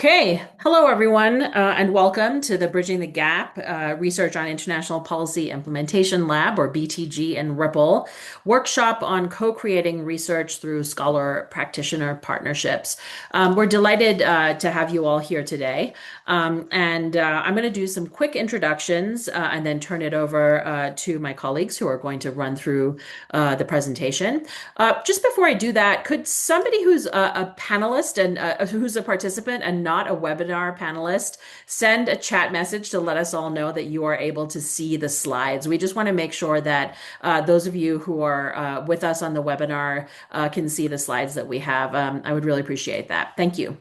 Okay, hello everyone, and welcome to the Bridging the Gap Research on International Policy Implementation Lab, or BTG and RIPIL, workshop on co-creating research through scholar practitioner partnerships. We're delighted to have you all here today, and I'm going to do some quick introductions and then turn it over to my colleagues who are going to run through the presentation. Just before I do that, could somebody who's a panelist and who's a participant and not a webinar panelist send a chat message to let us all know that you are able to see the slides? We just want to make sure that those of you who are with us on the webinar can see the slides that we have. I would really appreciate that. Thank you.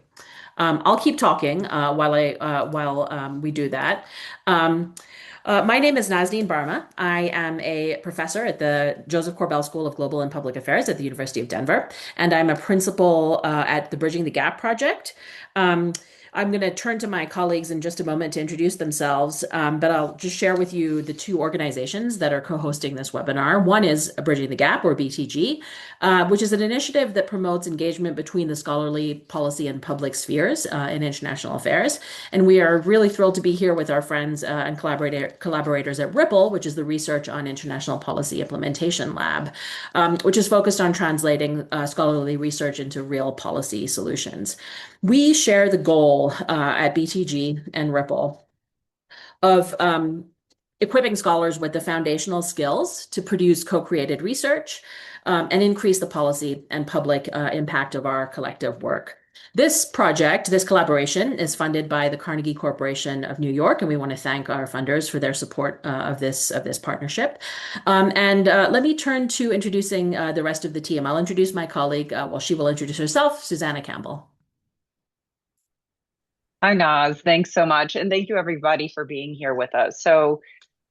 I'll keep talking while we do that. My name is Nazneen Barma. I am a professor at the Joseph Corbell School of Global and Public Affairs at the University of Denver, and I'm a principal at the Bridging the Gap project. I'm going to turn to my colleagues in just a moment to introduce themselves, but I'll just share with you the two organizations that are co-hosting this webinar. One is Bridging the Gap, or BTG, which is an initiative that promotes engagement between the scholarly, policy, and public spheres in international affairs. And we are really thrilled to be here with our friends and collaborators at RIPIL, which is the Research on International Policy Implementation Lab, which is focused on translating scholarly research into real policy solutions. We share the goal at BTG and RIPIL of equipping scholars with the foundational skills to produce co-created research and increase the policy and public impact of our collective work. This project, this collaboration, is funded by the Carnegie Corporation of New York, and we want to thank our funders for their support of this partnership. Let me turn to introducing the rest of the team. I'll introduce my colleague, she will introduce herself, Susanna Campbell. Hi, Naz. Thanks so much. And thank you, everybody, for being here with us. So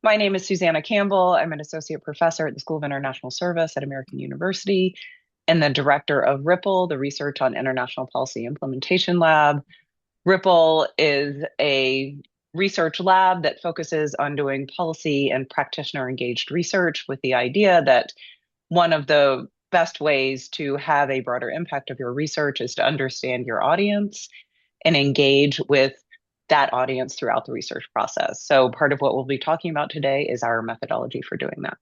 my name is Susanna Campbell. I'm an associate professor at the School of International Service at American University and the director of RIPIL, the Research on International Policy Implementation Lab. RIPIL is a research lab that focuses on doing policy and practitioner-engaged research with the idea that one of the best ways to have a broader impact of your research is to understand your audience and engage with that audience throughout the research process. So part of what we'll be talking about today is our methodology for doing that.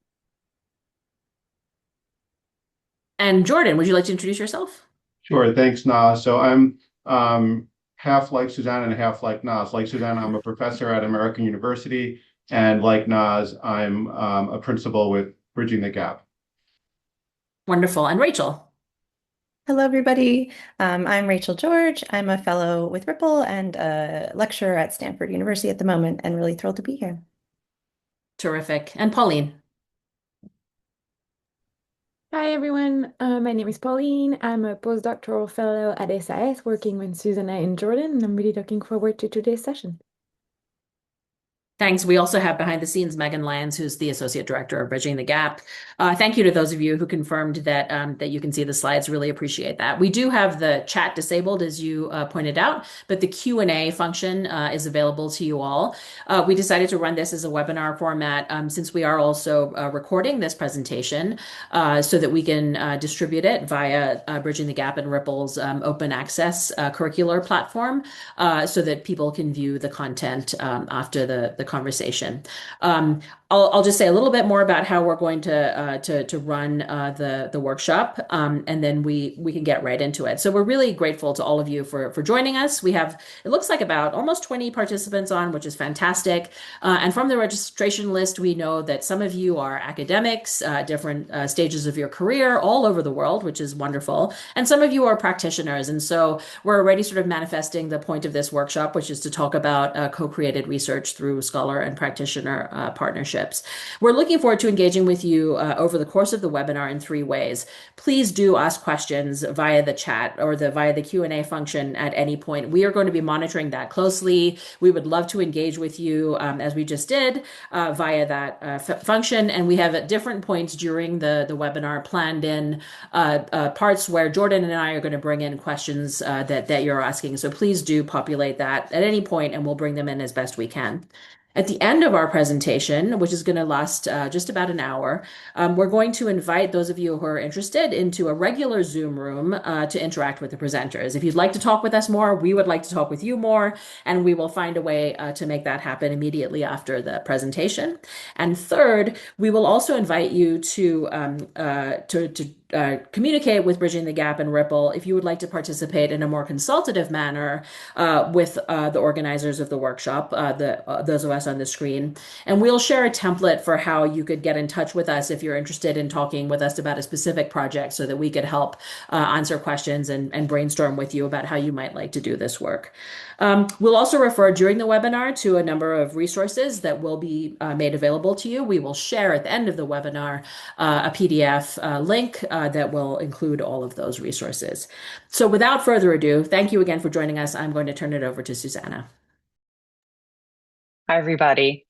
And Jordan, would you like to introduce yourself? Sure, thanks, Nas. So I'm half like Susanna and half like Nas. Like Susanna, I'm a professor at American University, and like Nas, I'm a principal with Bridging the Gap. Wonderful. And Rachel? Hello, everybody. I'm Rachel George. I'm a fellow with RIPIL and a lecturer at Stanford University at the moment, and really thrilled to be here. Terrific. And Pauline? Hi, everyone. My name is Pauline. I'm a postdoctoral fellow at SIS working with Susanna and Jordan, and I'm really looking forward to today's session. Thanks. We also have behind the scenes Megan Lyons, who's the Associate Director of Bridging the Gap. Thank you to those of you who confirmed that you can see the slides. Really appreciate that. We do have the chat disabled, as you pointed out, but the Q&A function is available to you all. We decided to run this as a webinar format since we are also recording this presentation so that we can distribute it via Bridging the Gap and RIPIL's open access curricular platform so that people can view the content after the conversation. I'll just say a little bit more about how we're going to run the workshop, and then we can get right into it. So we're really grateful to all of you for joining us. We have, it looks like, about almost 20 participants on, which is fantastic. And from the registration list, we know that some of you are academics, different stages of your career all over the world, which is wonderful. And some of you are practitioners. And so we're already sort of manifesting the point of this workshop, which is to talk about co-created research through scholar and practitioner partnerships. We're looking forward to engaging with you over the course of the webinar in 3 ways. Please do ask questions via the chat or via the Q&A function at any point. We are going to be monitoring that closely. We would love to engage with you as we just did via that function. And we have at different points during the webinar planned in parts where Jordan and I are going to bring in questions that you're asking. So please do populate that at any point and we'll bring them in as best we can. At the end of our presentation, which is going to last just about an hour, we're going to invite those of you who are interested into a regular Zoom room to interact with the presenters. If you'd like to talk with us more, we would like to talk with you more, and we will find a way to make that happen immediately after the presentation. And third, we will also invite you to communicate with Bridging the Gap and Ripple if you would like to participate in a more consultative manner with the organizers of the workshop, those of us on the screen. And we'll share a template for how you could get in touch with us if you're interested in talking with us about a specific project so that we could help answer questions and brainstorm with you about how you might like to do this work. We'll also refer during the webinar to a number of resources that will be made available to you. We will share at the end of the webinar a PDF link that will include all of those resources. So without further ado, thank you again for joining us. I'm going to turn it over to Susanna. Hi, everybody.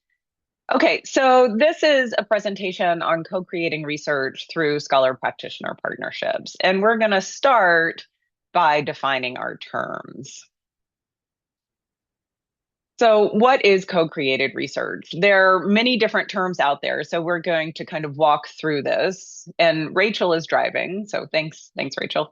Okay, so this is a presentation on co-creating research through scholar-practitioner partnerships. And we're going to start by defining our terms. So what is co-created research? There are many different terms out there, so we're going to kind of walk through this. And Rachel is driving, so thanks, Rachel.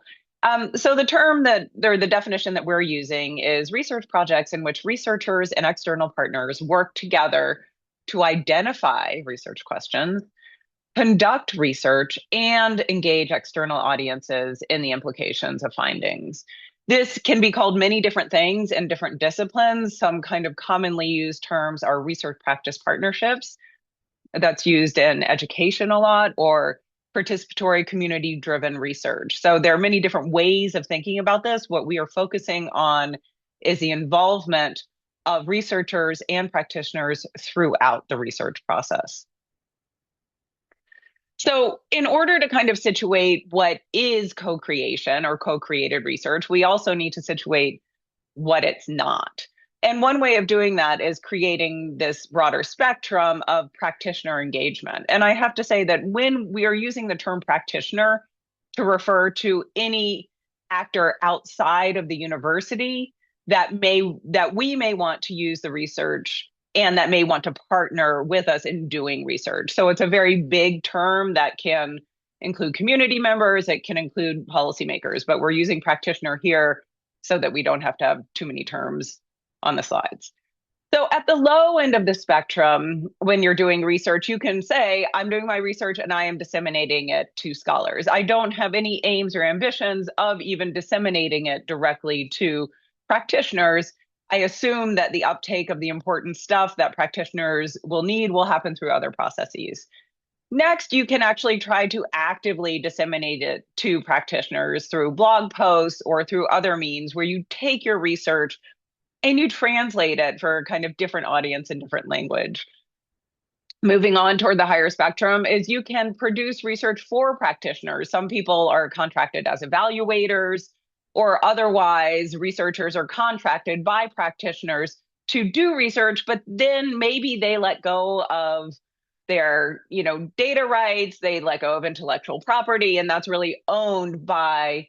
So the definition that we're using is research projects in which researchers and external partners work together to identify research questions, conduct research, and engage external audiences in the implications of findings. This can be called many different things in different disciplines. Some kind of commonly used terms are research practice partnerships. That's used in education a lot, or participatory community-driven research. So there are many different ways of thinking about this. What we are focusing on is the involvement of researchers and practitioners throughout the research process. So in order to kind of situate what is co-creation or co-created research, we also need to situate what it's not. And one way of doing that is creating this broader spectrum of practitioner engagement. And I have to say that when we are using the term practitioner to refer to any actor outside of the university that we may want to use the research and that may want to partner with us in doing research. So it's a very big term that can include community members, it can include policymakers, but we're using practitioner here so that we don't have to have too many terms on the slides. So at the low end of the spectrum, when you're doing research, you can say, I'm doing my research and I am disseminating it to scholars. I don't have any aims or ambitions of even disseminating it directly to practitioners. I assume that the uptake of the important stuff that practitioners will need will happen through other processes. Next, you can actually try to actively disseminate it to practitioners through blog posts or through other means where you take your research and you translate it for a kind of different audience in different language. Moving on toward the higher spectrum is you can produce research for practitioners. Some people are contracted as evaluators, or otherwise researchers are contracted by practitioners to do research, but then maybe they let go of their data rights, they let go of intellectual property, and that's really owned by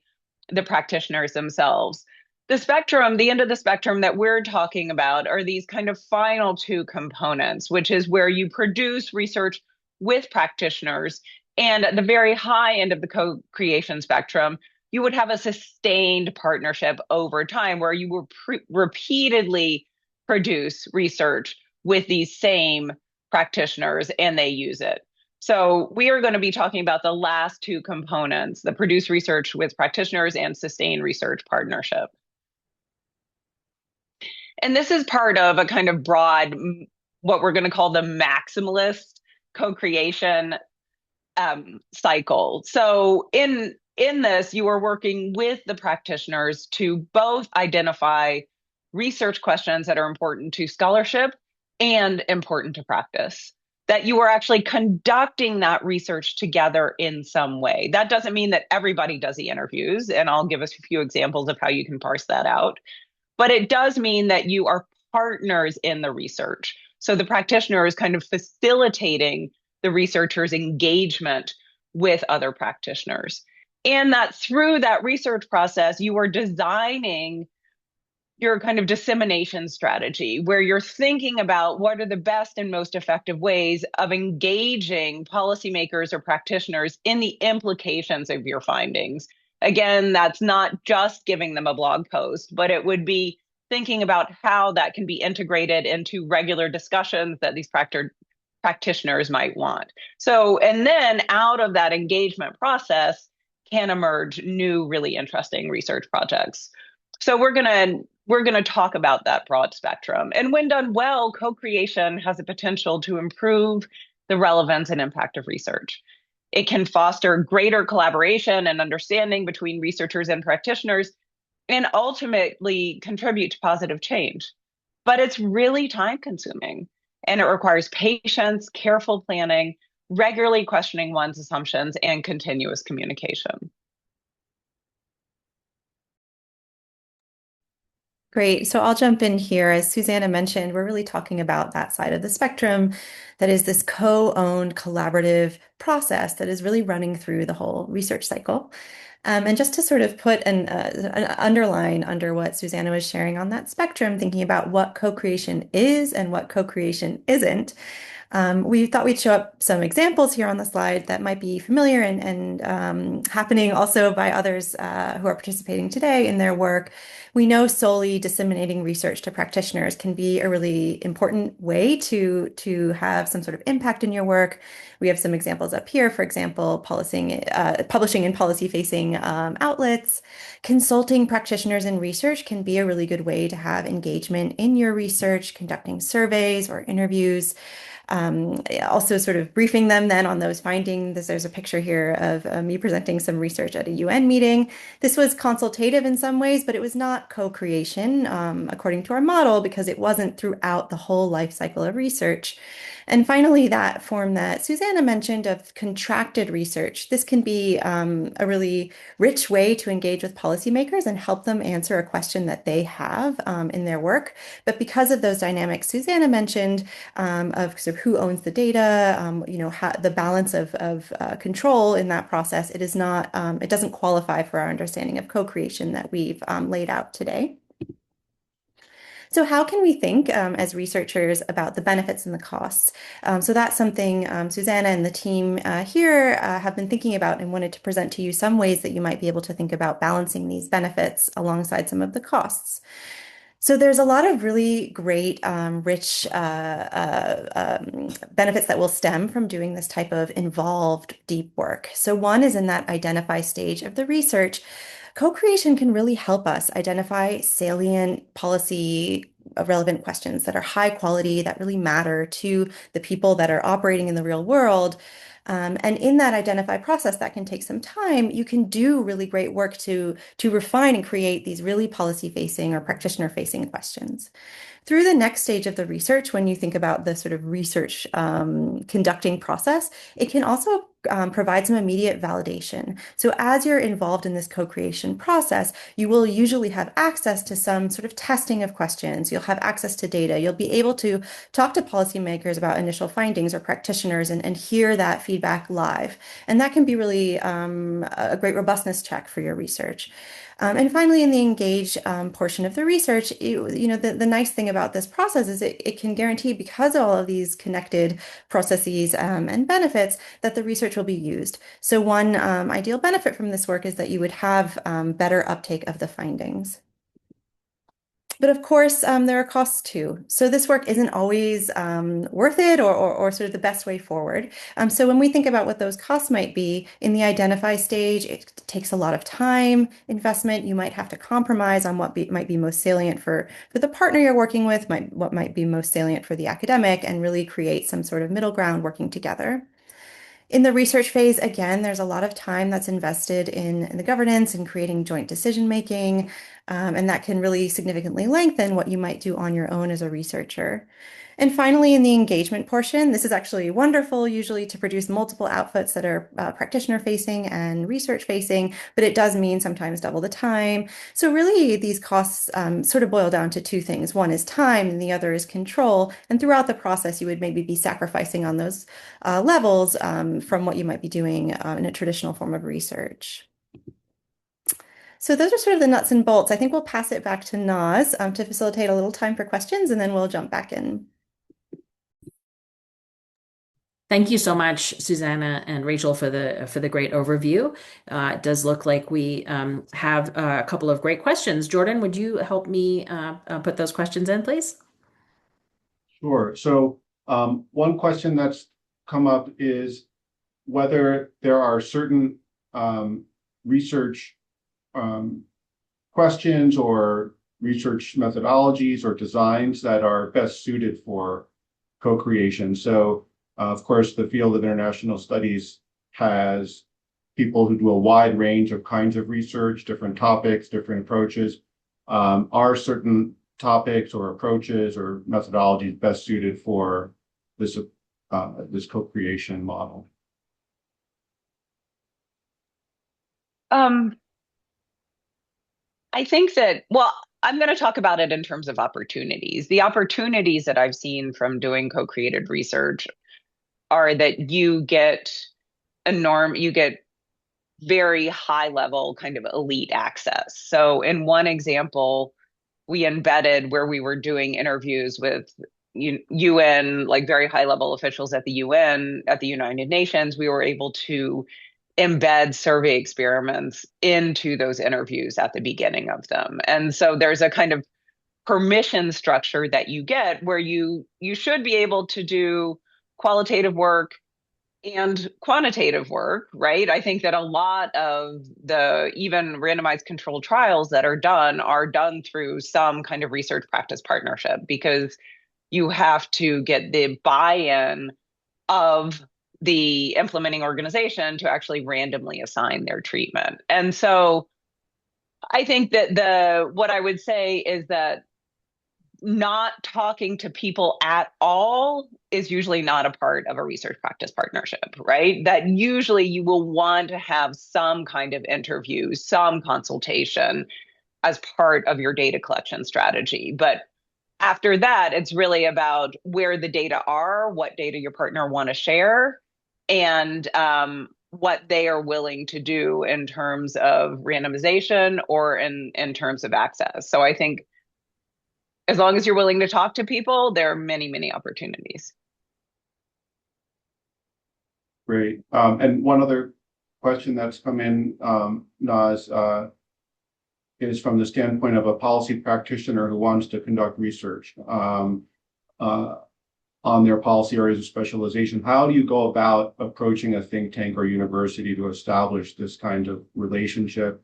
the practitioners themselves. The end of the spectrum that we're talking about are these kind of final two components, which is where you produce research with practitioners. And at the very high end of the co-creation spectrum, you would have a sustained partnership over time where you will repeatedly produce research with these same practitioners and they use it. So we are going to be talking about the last two components, the produce research with practitioners and sustain research partnership. And this is part of a kind of broad, what we're going to call the maximalist co-creation cycle. So in this, you are working with the practitioners to both identify research questions that are important to scholarship and important to practice, that you are actually conducting that research together in some way. That doesn't mean that everybody does the interviews, and I'll give us a few examples of how you can parse that out. But it does mean that you are partners in the research. So the practitioner is kind of facilitating the researcher's engagement with other practitioners. And that through that research process, you are designing your kind of dissemination strategy, where you're thinking about what are the best and most effective ways of engaging policymakers or practitioners in the implications of your findings. Again, that's not just giving them a blog post, but it would be thinking about how that can be integrated into regular discussions that these practitioners might want. So, and then out of that engagement process can emerge new, really interesting research projects. So we're going to talk about that broad spectrum. And when done well, co-creation has the potential to improve the relevance and impact of research. It can foster greater collaboration and understanding between researchers and practitioners and ultimately contribute to positive change. But it's really time consuming and it requires patience, careful planning, regularly questioning one's assumptions, and continuous communication. Great. So I'll jump in here. As Susanna mentioned, we're really talking about that side of the spectrum that is this co-owned collaborative process that is really running through the whole research cycle. And just to sort of put an underline under what Susanna was sharing on that spectrum, thinking about what co-creation is and what co-creation isn't, we thought we'd show up some examples here on the slide that might be familiar and happening also by others who are participating today in their work. We know solely disseminating research to practitioners can be a really important way to have some sort of impact in your work. We have some examples up here, for example, publishing in policy-facing outlets. Consulting practitioners in research can be a really good way to have engagement in your research, conducting surveys or interviews. Also sort of briefing them then on those findings. There's a picture here of me presenting some research at a UN meeting. This was consultative in some ways, but it was not co-creation according to our model because it wasn't throughout the whole life cycle of research. And finally, that form that Susanna mentioned of contracted research. This can be a really rich way to engage with policymakers and help them answer a question that they have in their work. But because of those dynamics Susanna mentioned, of sort of who owns the data, the balance of control in that process, it is not, it doesn't qualify for our understanding of co-creation that we've laid out today. So how can we think as researchers about the benefits and the costs? So that's something Susanna and the team here have been thinking about and wanted to present to you some ways that you might be able to think about balancing these benefits alongside some of the costs. So there's a lot of really great, rich benefits that will stem from doing this type of involved, deep work. So one is in that identify stage of the research. Co-creation can really help us identify salient policy relevant questions that are high quality, that really matter to the people that are operating in the real world. And in that identify process that can take some time, you can do really great work to refine and create these really policy-facing or practitioner-facing questions. Through the next stage of the research, when you think about the sort of research conducting process, it can also provide some immediate validation. So as you're involved in this co-creation process, you will usually have access to some sort of testing of questions. You'll have access to data. You'll be able to talk to policymakers about initial findings or practitioners and hear that feedback live. And that can be really a great robustness check for your research. And finally, in the engage portion of the research, the nice thing about this process is it can guarantee, because of all of these connected processes and benefits, that the research will be used. So one ideal benefit from this work is that you would have better uptake of the findings. But of course, there are costs too. So this work isn't always worth it or sort of the best way forward. So when we think about what those costs might be, in the identify stage, it takes a lot of time, investment. You might have to compromise on what might be most salient for the partner you're working with, what might be most salient for the academic, and really create some sort of middle ground working together. In the research phase, again, there's a lot of time that's invested in the governance and creating joint decision making, and that can really significantly lengthen what you might do on your own as a researcher. And finally, in the engagement portion, this is actually wonderful, usually to produce multiple outputs that are practitioner-facing and research-facing, but it does mean sometimes double the time. So really, these costs sort of boil down to two things. One is time, and the other is control. And throughout the process, you would maybe be sacrificing on those levels from what you might be doing in a traditional form of research. So those are sort of the nuts and bolts. I think we'll pass it back to Naz to facilitate a little time for questions, and then we'll jump back in. Thank you so much, Susanna and Rachel, for the great overview. It does look like we have a couple of great questions. Jordan, would you help me put those questions in, please? Sure. So one question that's come up is whether there are certain research questions or research methodologies or designs that are best suited for co-creation. So, of course, the field of international studies has people who do a wide range of kinds of research, different topics, different approaches. Are certain topics or approaches or methodologies best suited for this co-creation model? I think that, well, I'm going to talk about it in terms of opportunities. The opportunities that I've seen from doing co-created research are that you get very high level kind of elite access. So in one example, we embedded where we were doing interviews with UN, like very high level officials at the UN, at the United Nations. We were able to embed survey experiments into those interviews at the beginning of them. And so there's a kind of permission structure that you get where you should be able to do qualitative work and quantitative work, right? I think that a lot of the even randomized controlled trials that are done through some kind of research practice partnership, because you have to get the buy-in of the implementing organization to actually randomly assign their treatment. And so I think that what I would say is that not talking to people at all is usually not a part of a research practice partnership, right? That usually you will want to have some kind of interview, some consultation as part of your data collection strategy. But after that, it's really about where the data are, what data your partner want to share, and what they are willing to do in terms of randomization or in terms of access. So I think as long as you're willing to talk to people, there are many, many opportunities. Great. And one other question that's come in, Naz, is from the standpoint of a policy practitioner who wants to conduct research on their policy areas of specialization. How do you go about approaching a think tank or university to establish this kind of relationship?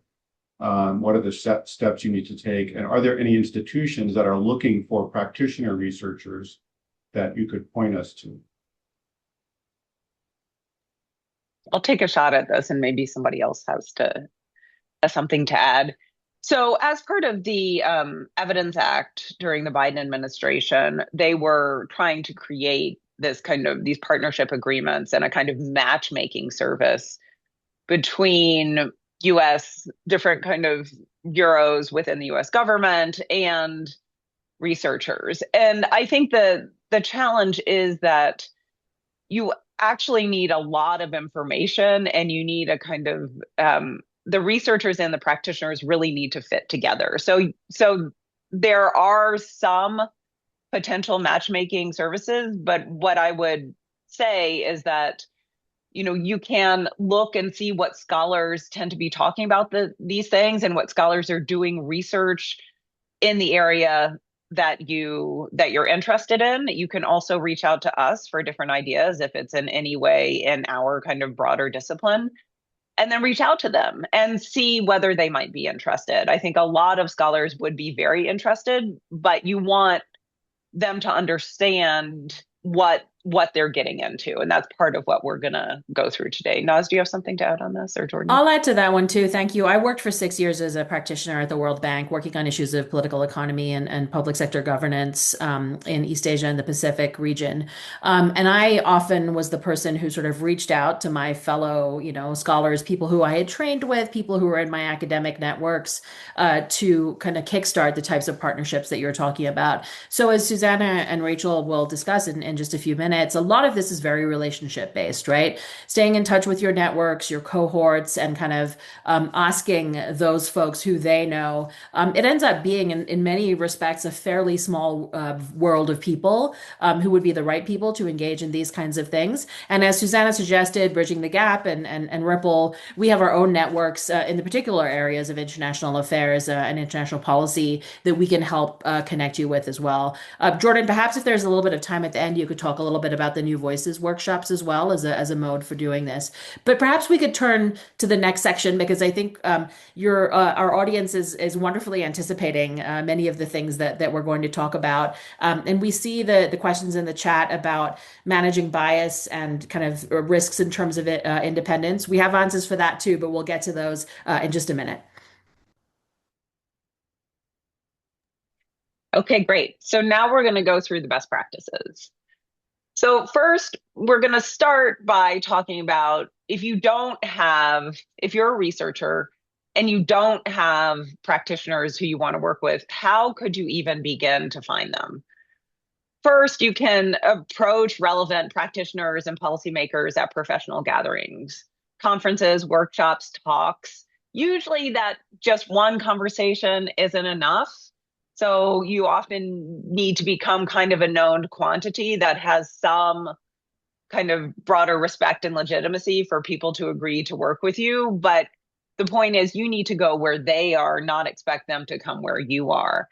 What are the steps you need to take? And are there any institutions that are looking for practitioner researchers that you could point us to? I'll take a shot at this and maybe somebody else has something to add. So as part of the Evidence Act during the Biden administration, they were trying to create these partnership agreements and a kind of matchmaking service between US, different kind of bureaus within the US government and researchers. And I think the challenge is that you actually need a lot of information, and you need a kind of the researchers and the practitioners really need to fit together. So there are some potential matchmaking services, but what I would say is that you can look and see what scholars tend to be talking about these things and what scholars are doing research in the area that you're interested in. You can also reach out to us for different ideas if it's in any way in our kind of broader discipline, and then reach out to them and see whether they might be interested. I think a lot of scholars would be very interested, but you want them to understand what they're getting into. And that's part of what we're going to go through today. Naz, do you have something to add on this, or Jordan? I'll add to that one too. Thank you. I worked for 6 years as a practitioner at the World Bank, working on issues of political economy and public sector governance in East Asia and the Pacific region. And I often was the person who sort of reached out to my fellow, scholars, people who I had trained with, people who were in my academic networks, to kind of kickstart the types of partnerships that you're talking about. So as Susanna and Rachel will discuss in just a few minutes, minutes, a lot of this is very relationship based, right? Staying in touch with your networks, your cohorts, and kind of asking those folks who they know. It ends up being, in many respects, a fairly small world of people who would be the right people to engage in these kinds of things. And as Susanna suggested, Bridging the Gap and Ripple, we have our own networks in the particular areas of international affairs and international policy that we can help connect you with as well. Jordan, perhaps if there's a little bit of time at the end, you could talk a little bit about the New Voices workshops as well as a mode for doing this. But perhaps we could turn to the next section because I think your our audience is wonderfully anticipating many of the things that we're going to talk about. And we see the questions in the chat about managing bias and kind of risks in terms of independence. We have answers for that too, but we'll get to those in just a minute. Okay, great. So now we're going to go through the best practices. So first, we're going to start by talking about if you're a researcher and you don't have practitioners who you want to work with, how could you even begin to find them? First, you can approach relevant practitioners and policymakers at professional gatherings, conferences, workshops, talks. Usually that just one conversation isn't enough. So you often need to become kind of a known quantity that has some kind of broader respect and legitimacy for people to agree to work with you. But the point is you need to go where they are, not expect them to come where you are.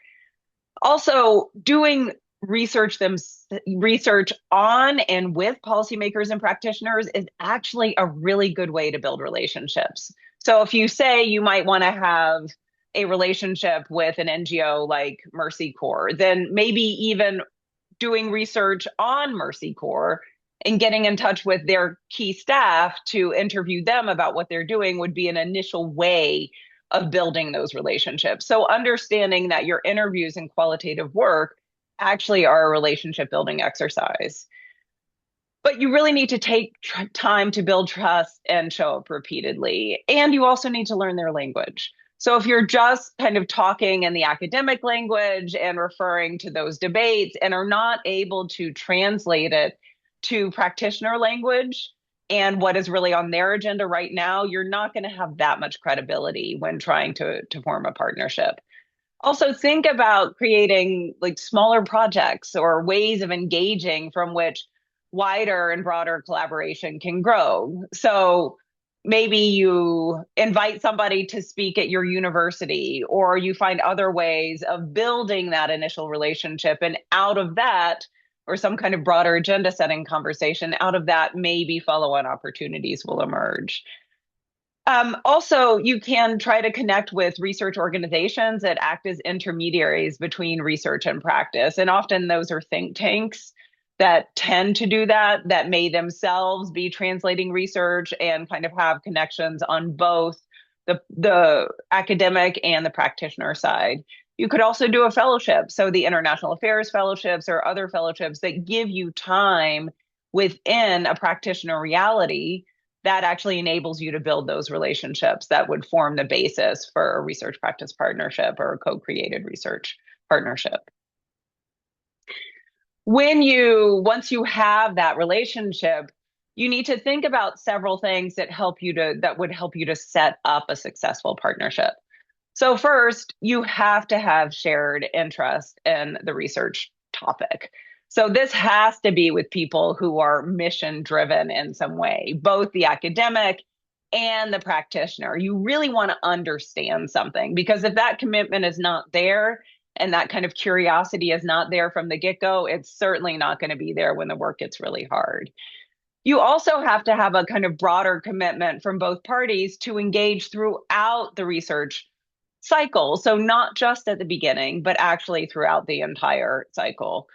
Also, doing research on and with policymakers and practitioners is actually a really good way to build relationships. So if you say you might want to have a relationship with an NGO like Mercy Corps, then maybe even doing research on Mercy Corps and getting in touch with their key staff to interview them about what they're doing would be an initial way of building those relationships. So understanding that your interviews and qualitative work actually are a relationship building exercise. But you really need to take time to build trust and show up repeatedly. And you also need to learn their language. So if you're just kind of talking in the academic language and referring to those debates and are not able to translate it to practitioner language and what is really on their agenda right now, you're not going to have that much credibility when trying to form a partnership. Also, think about creating like smaller projects or ways of engaging from which wider and broader collaboration can grow. So maybe you invite somebody to speak at your university, or you find other ways of building that initial relationship. And out of that, or some kind of broader agenda setting conversation, out of that, maybe follow-on opportunities will emerge. Also, you can try to connect with research organizations that act as intermediaries between research and practice. And often those are think tanks that tend to do that may themselves be translating research and kind of have connections on both the academic and the practitioner side. You could also do a fellowship. So the international affairs fellowships or other fellowships that give you time within a practitioner reality that actually enables you to build those relationships that would form the basis for a research practice partnership or a co-created research partnership. Once you have that relationship, you need to think about several things that would help you to set up a successful partnership. So first, you have to have shared interest in the research topic. So this has to be with people who are mission driven in some way, both the academic and the practitioner. You really want to understand something, because if that commitment is not there and that kind of curiosity is not there from the get-go, it's certainly not going to be there when the work gets really hard. You also have to have a kind of broader commitment from both parties to engage throughout the research cycle. So not just at the beginning, but actually throughout the entire cycle.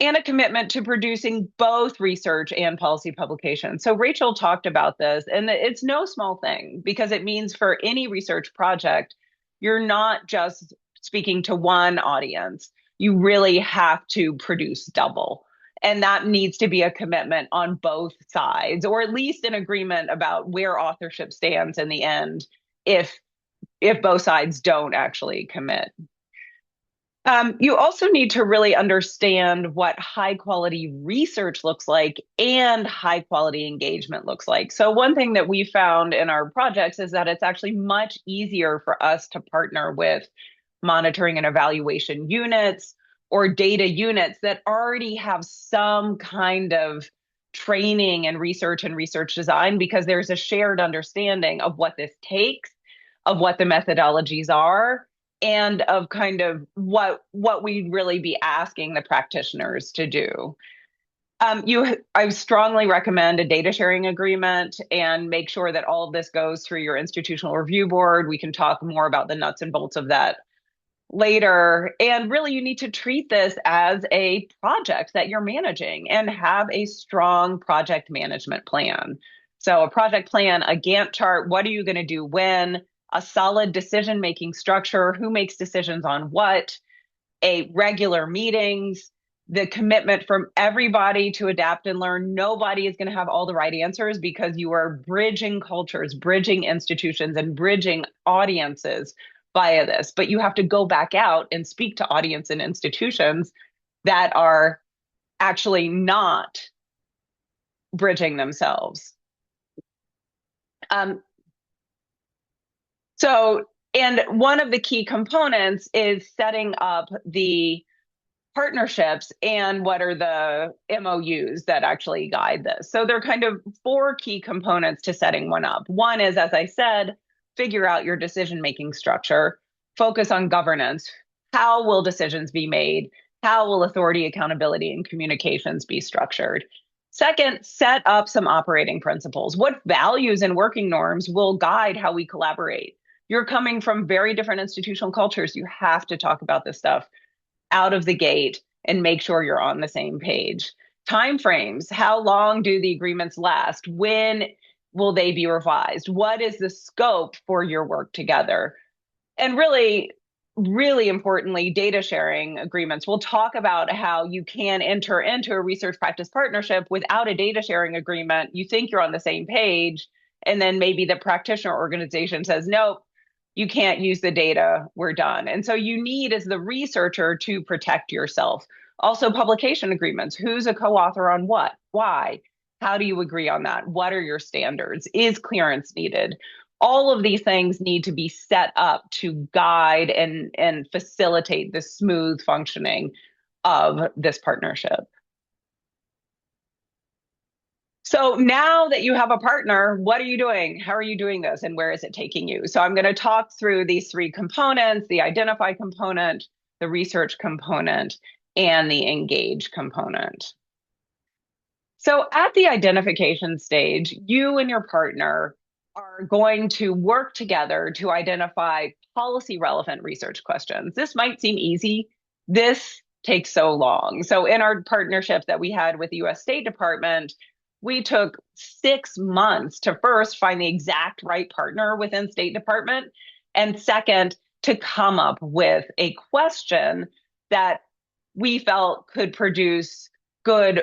And a commitment to producing both research and policy publications. So Rachel talked about this, and it's no small thing, because it means for any research project, you're not just speaking to one audience. You really have to produce double. And that needs to be a commitment on both sides, or at least an agreement about where authorship stands in the end if both sides don't actually commit. You also need to really understand what high quality research looks like and high quality engagement looks like. So one thing that we found in our projects is that it's actually much easier for us to partner with monitoring and evaluation units or data units that already have some kind of training and research design, because there's a shared understanding of what this takes, of what the methodologies are, and of kind of what we'd really be asking the practitioners to do. I strongly recommend a data sharing agreement and make sure that all of this goes through your institutional review board. We can talk more about the nuts and bolts of that later. And really, you need to treat this as a project that you're managing and have a strong project management plan. So a project plan, a Gantt chart, what are you going to do when, a solid decision-making structure, who makes decisions on what, a regular meetings, the commitment from everybody to adapt and learn. Nobody is going to have all the right answers because you are bridging cultures, bridging institutions, and bridging audiences via this. But you have to go back out and speak to audience and institutions that are actually not bridging themselves. And one of the key components is setting up the partnerships and what are the MOUs that actually guide this. So there are kind of 4 key components to setting one up. One is, as I said, figure out your decision-making structure, focus on governance. How will decisions be made? How will authority, accountability, and communications be structured? Second, set up some operating principles. What values and working norms will guide how we collaborate? You're coming from very different institutional cultures. You have to talk about this stuff out of the gate and make sure you're on the same page. Timeframes, how long do the agreements last? When will they be revised? What is the scope for your work together? And really, really importantly, data sharing agreements. We'll talk about how you can enter into a research practice partnership without a data sharing agreement. You think you're on the same page, and then maybe the practitioner organization says, nope, you can't use the data, we're done. And so you need, as the researcher, to protect yourself. Also, publication agreements. Who's a co-author on what? Why? How do you agree on that? What are your standards? Is clearance needed? All of these things need to be set up to guide and facilitate the smooth functioning of this partnership. So now that you have a partner, what are you doing? How are you doing this? And where is it taking you? So I'm going to talk through these 3 components: the identify component, the research component, and the engage component. So at the identification stage, you and your partner are going to work together to identify policy relevant research questions. This might seem easy. This takes so long. So in our partnership that we had with the US State Department, we took 6 months to first find the exact right partner within State Department, and second, to come up with a question that we felt could produce good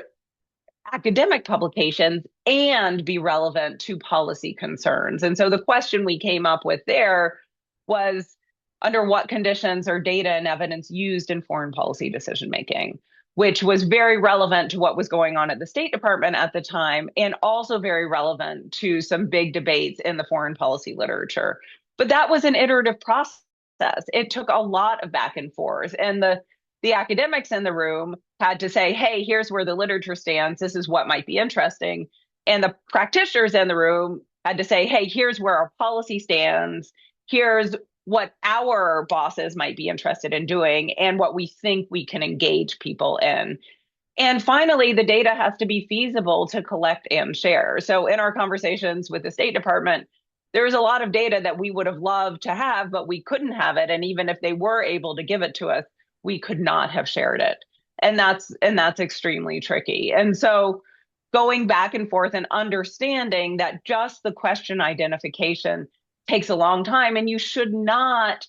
academic publications and be relevant to policy concerns. And so the question we came up with there was, under what conditions are data and evidence used in foreign policy decision making? Which was very relevant to what was going on at the State Department at the time, and also very relevant to some big debates in the foreign policy literature. But that was an iterative process. It took a lot of back and forth, and the academics in the room had to say, hey, here's where the literature stands. This is what might be interesting. And the practitioners in the room had to say, hey, here's where our policy stands. Here's what our bosses might be interested in doing and what we think we can engage people in. And finally, the data has to be feasible to collect and share. So in our conversations with the State Department, there's a lot of data that we would have loved to have, but we couldn't have it. And even if they were able to give it to us, we could not have shared it. And that's extremely tricky. And so going back and forth and understanding that just the question identification takes a long time, and you should not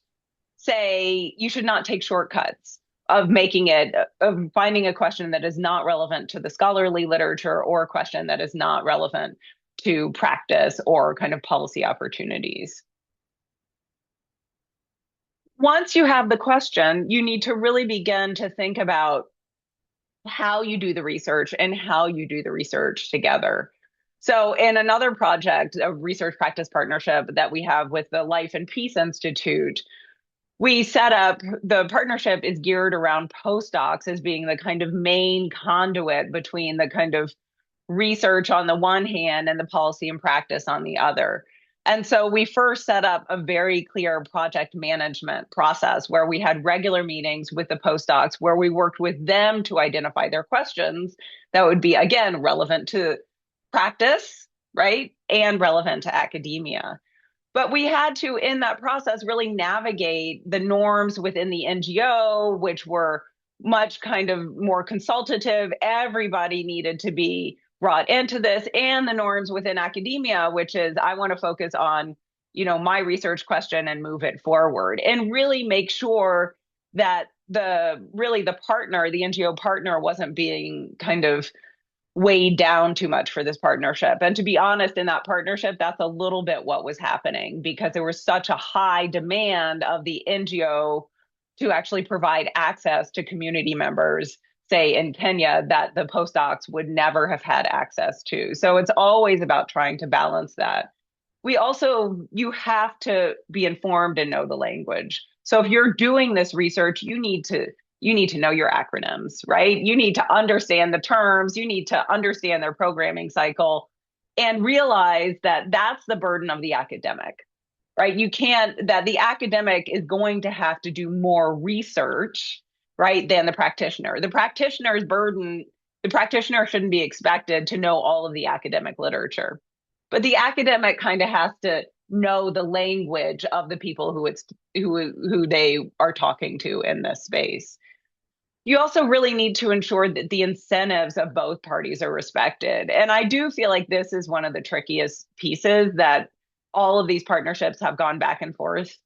take shortcuts of finding a question that is not relevant to the scholarly literature, or a question that is not relevant to practice or kind of policy opportunities. once you have the question, you need to really begin to think about how you do the research and how you do the research together. So in another project, a research practice partnership that we have with the Life and Peace Institute, we set up, the partnership is geared around postdocs as being the kind of main conduit between the kind of research on the one hand and the policy and practice on the other. And so we first set up a very clear project management process where we had regular meetings with the postdocs where we worked with them to identify their questions that would be, again, relevant to practice, right? And relevant to academia. But we had to, in that process, really navigate the norms within the NGO, which were much kind of more consultative. Everybody needed to be brought into this, and the norms within academia, which is I want to focus on, my research question and move it forward, and really make sure that the partner, the NGO partner, wasn't being kind of weighed down too much for this partnership. And to be honest, in that partnership, that's a little bit what was happening because there was such a high demand of the NGO to actually provide access to community members, say in Kenya, that the postdocs would never have had access to. So it's always about trying to balance that. You have to be informed and know the language. So if you're doing this research, you need to know your acronyms, right? You need to understand the terms, you need to understand their programming cycle and realize that that's the burden of the academic, right? That the academic is going to have to do more research, right, than the practitioner. The practitioner shouldn't be expected to know all of the academic literature, but the academic kind of has to know the language of the people who they are talking to in this space. You also really need to ensure that the incentives of both parties are respected. And I do feel like this is one of the trickiest pieces that all of these partnerships have gone back and forth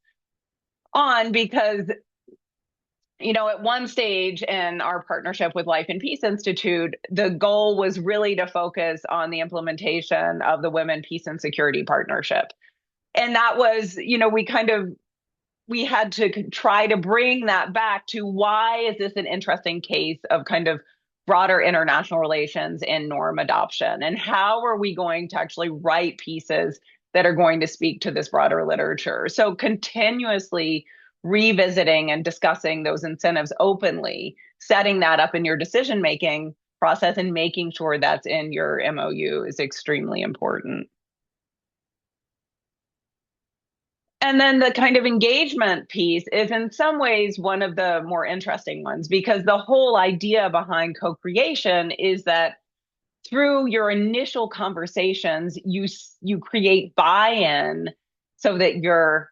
on because, at one stage in our partnership with Life and Peace Institute, the goal was really to focus on the implementation of the Women, Peace, and Security Partnership. And that was, we had to try to bring that back to why is this an interesting case of kind of broader international relations and norm adoption, and how are we going to actually write pieces that are going to speak to this broader literature. So continuously revisiting and discussing those incentives openly, setting that up in your decision-making process and making sure that's in your MOU is extremely important. And then the kind of engagement piece is in some ways one of the more interesting ones, because the whole idea behind co-creation is that through your initial conversations, you create buy-in so that your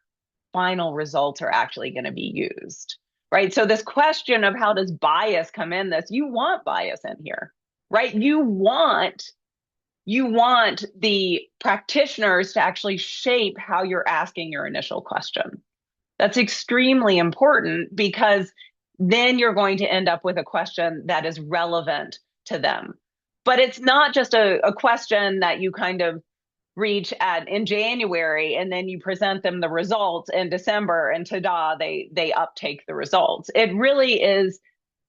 final results are actually going to be used, right? So this question of how does bias come in this, you want bias in here, right? You want the practitioners to actually shape how you're asking your initial question. That's extremely important because then you're going to end up with a question that is relevant to them. But it's not just a question that you kind of reach in January and then you present them the results in December and ta-da, they uptake the results. It really is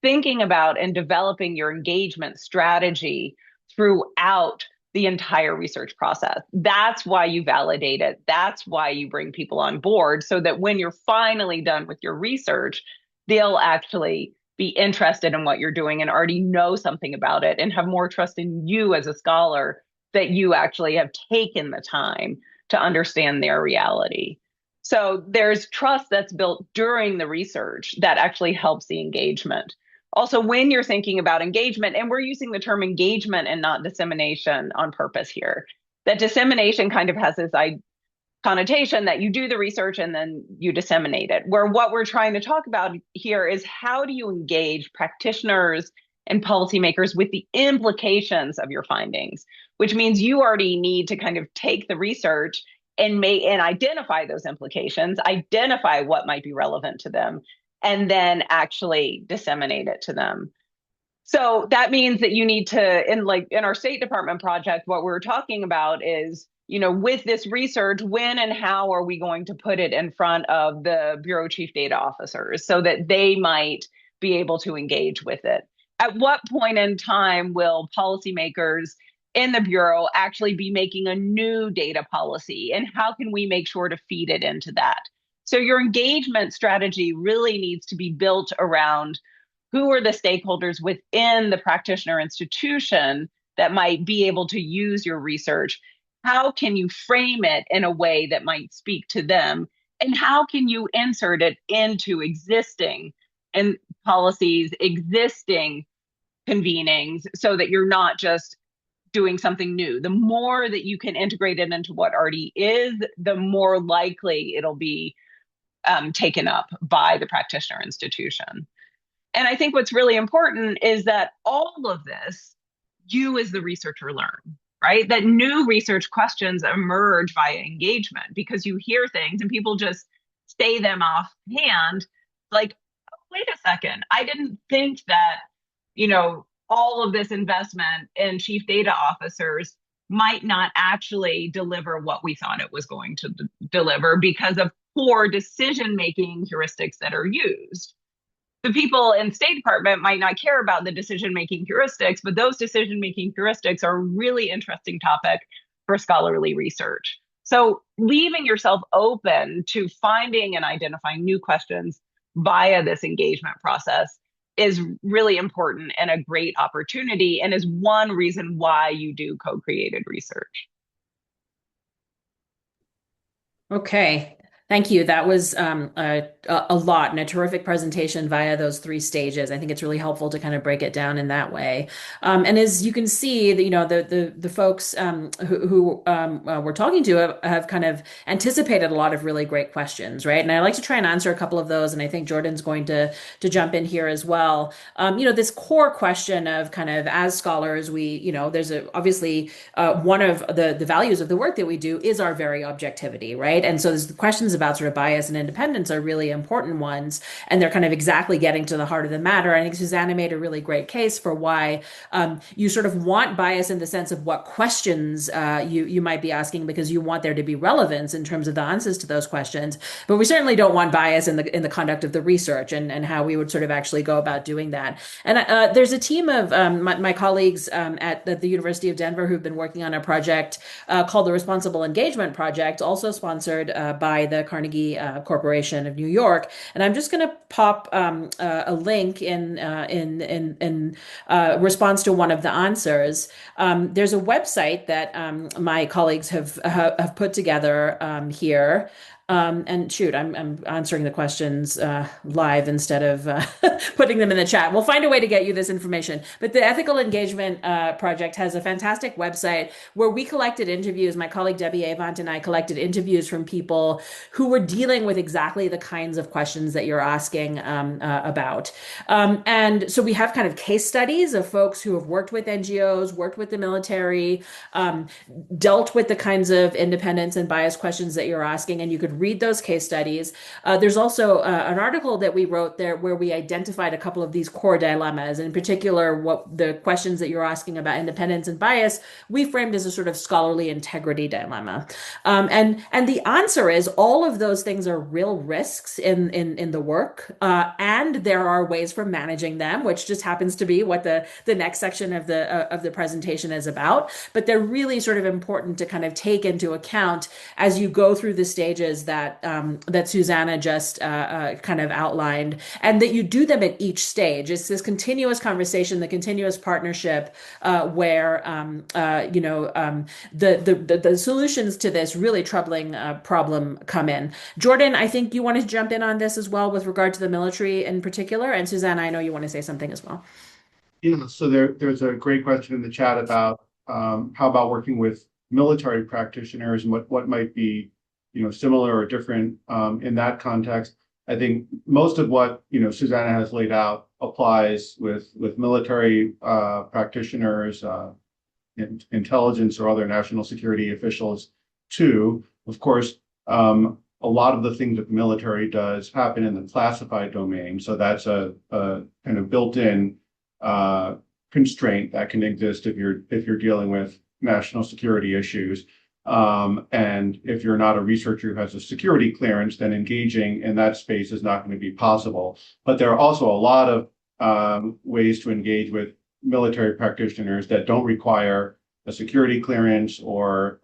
thinking about and developing your engagement strategy throughout the entire research process. That's why you validate it. That's why you bring people on board so that when you're finally done with your research, they'll actually be interested in what you're doing and already know something about it and have more trust in you as a scholar that you actually have taken the time to understand their reality. So there's trust that's built during the research that actually helps the engagement. Also, when you're thinking about engagement, and we're using the term engagement and not dissemination on purpose here, that dissemination kind of has this connotation that you do the research and then you disseminate it, where what we're trying to talk about here is how do you engage practitioners and policymakers with the implications of your findings, which means you already need to kind of take the research and identify those implications, identify what might be relevant to them, and then actually disseminate it to them. So that means that you need to, in our State Department project, what we're talking about is, with this research, when and how are we going to put it in front of the Bureau Chief Data Officers so that they might be able to engage with it? At what point in time will policymakers in the Bureau actually be making a new data policy? And how can we make sure to feed it into that? So your engagement strategy really needs to be built around who are the stakeholders within the practitioner institution that might be able to use your research. How can you frame it in a way that might speak to them? And how can you insert it into existing and policies, existing convenings, so that you're not just doing something new? The more that you can integrate it into what already is, the more likely it'll be taken up by the practitioner institution. And I think what's really important is that all of this, you as the researcher learn, right? That new research questions emerge via engagement, because you hear things and people just say them offhand, like, oh, wait a second, I didn't think that, all of this investment in chief data officers might not actually deliver what we thought it was going to deliver because of poor decision-making heuristics that are used. The people in State Department might not care about the decision-making heuristics, but those decision-making heuristics are a really interesting topic for scholarly research. So leaving yourself open to finding and identifying new questions via this engagement process is really important and a great opportunity, and is one reason why you do co-created research. Okay. Thank you. That was a lot and a terrific presentation via those three stages. I think it's really helpful to kind of break it down in that way. And as you can see, the folks who we're talking to have kind of anticipated a lot of really great questions, right? And I like to try and answer a couple of those, and I think Jordan's going to jump in here as well. This core question of kind of, as scholars, there's obviously one of the values of the work that we do is our very objectivity, right? And so there's the questions about sort of bias and independence are really important ones, and they're kind of exactly getting to the heart of the matter. I think Susanna made a really great case for why you sort of want bias in the sense of what questions you might be asking, because you want there to be relevance in terms of the answers to those questions. But we certainly don't want bias in the conduct of the research and how we would sort of actually go about doing that. And there's a team of my colleagues at the University of Denver who've been working on a project called the Responsible Engagement Project, also sponsored by the Carnegie Corporation of New York. And I'm just going to pop a link in response to one of the answers. There's a website that my colleagues have put together here. And shoot, I'm answering the questions live instead of putting them in the chat. We'll find a way to get you this information. But the Ethical Engagement Project has a fantastic website where we collected interviews. My colleague Debbie Avant and I collected interviews from people who were dealing with exactly the kinds of questions that you're asking about. And so we have kind of case studies of folks who have worked with NGOs, worked with the military, dealt with the kinds of independence and bias questions that you're asking, and you could read those case studies. There's also an article that we wrote there where we identified a couple of these core dilemmas, and in particular, what the questions that you're asking about independence and bias, we framed as a sort of scholarly integrity dilemma. And the answer is all of those things are real risks in the work, and there are ways for managing them, which just happens to be what the next section of the presentation is about. But they're really sort of important to kind of take into account as you go through the stages that Susanna just kind of outlined, and that you do them at each stage. It's this continuous conversation, the continuous partnership, where the solutions to this really troubling problem come in. Jordan, I think you wanted to jump in on this as well with regard to the military in particular, and Susanna, I know you want to say something as well. Yeah, so there's a great question in the chat about how about working with military practitioners and what might be similar or different in that context. I think most of what Susanna has laid out applies with military practitioners, intelligence or other national security officials too. Of course, a lot of the things that the military does happen in the classified domain, so that's a kind of built-in constraint that can exist if you're dealing with national security issues. And if you're not a researcher who has a security clearance, then engaging in that space is not going to be possible. But there are also a lot of ways to engage with military practitioners that don't require a security clearance or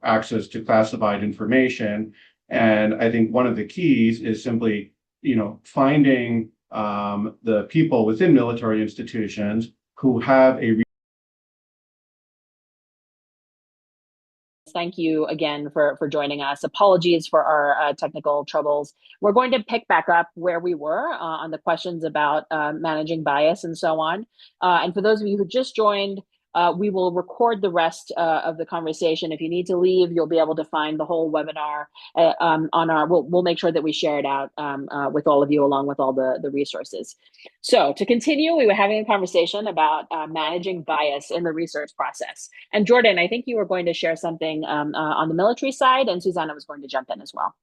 access to classified information. And I think one of the keys is simply finding the people within military institutions who have a. Thank you again for joining us. Apologies for our technical troubles. We're going to pick back up where we were on the questions about managing bias and so on. And for those of you who just joined, we will record the rest of the conversation. If you need to leave, you'll be able to find the whole webinar on our. We'll make sure that we share it out with all of you, along with all the resources. So to continue, we were having a conversation about managing bias in the research process. And Jordan, I think you were going to share something on the military side, and Susanna was going to jump in as well.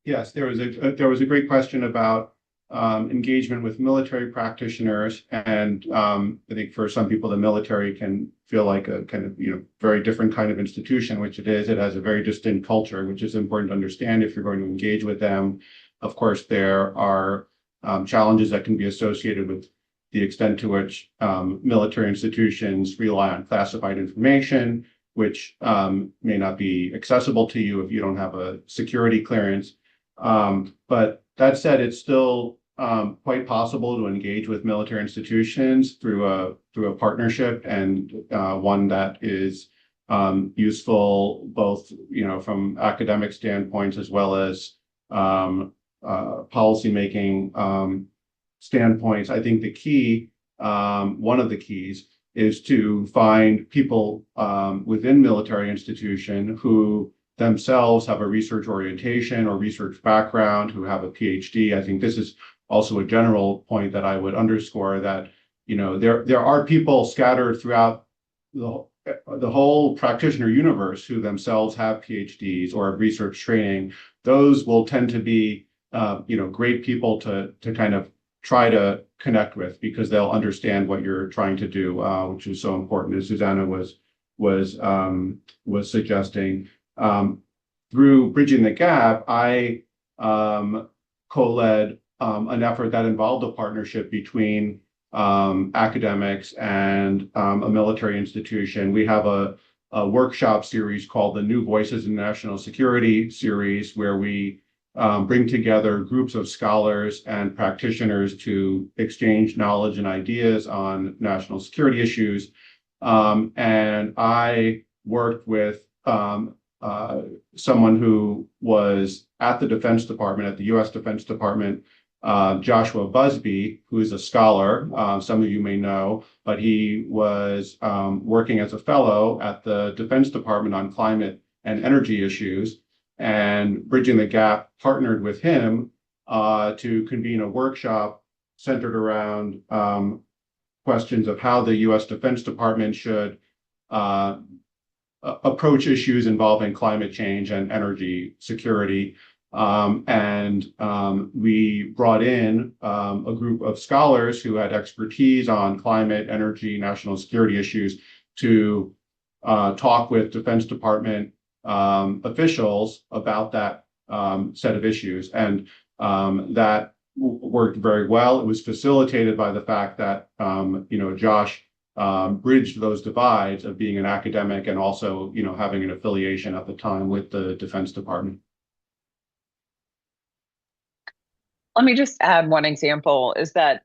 Yes, there was a great question about engagement with military practitioners, and I think for some people the military can feel like a kind of very different kind of institution, which it is. It has a very distinct culture, which is important to understand if you're going to engage with them. Of course, there are challenges that can be associated with the extent to which military institutions rely on classified information, which may not be accessible to you if you don't have a security clearance. But that said, it's still quite possible to engage with military institutions through a partnership, and one that is useful both from academic standpoints as well as policymaking standpoints. I think the key, one of the keys, is to find people within military institution who themselves have a research orientation or research background, who have a PhD. I think this is also a general point that I would underscore, that there are people scattered throughout the whole practitioner universe who themselves have PhDs or have research training. Those will tend to be great people to kind of try to connect with, because they'll understand what you're trying to do, which is so important, as Susanna was suggesting. Through Bridging the Gap, I co-led an effort that involved a partnership between academics and a military institution. We have a workshop series called the New Voices in National Security series, where we bring together groups of scholars and practitioners to exchange knowledge and ideas on national security issues. And I worked with someone who was at the Defense Department, at the U.S. Defense Department, Joshua Busby, who is a scholar, some of you may know, but he was working as a fellow at the Defense Department on climate and energy issues. And Bridging the Gap partnered with him to convene a workshop centered around questions of how the U.S. Defense Department should approach issues involving climate change and energy security. We brought in a group of scholars who had expertise on climate, energy, national security issues to talk with Defense Department officials about that set of issues. And that worked very well. It was facilitated by the fact that, Josh bridged those divides of being an academic and also, having an affiliation at the time with the Defense Department. Let me just add one example, is that,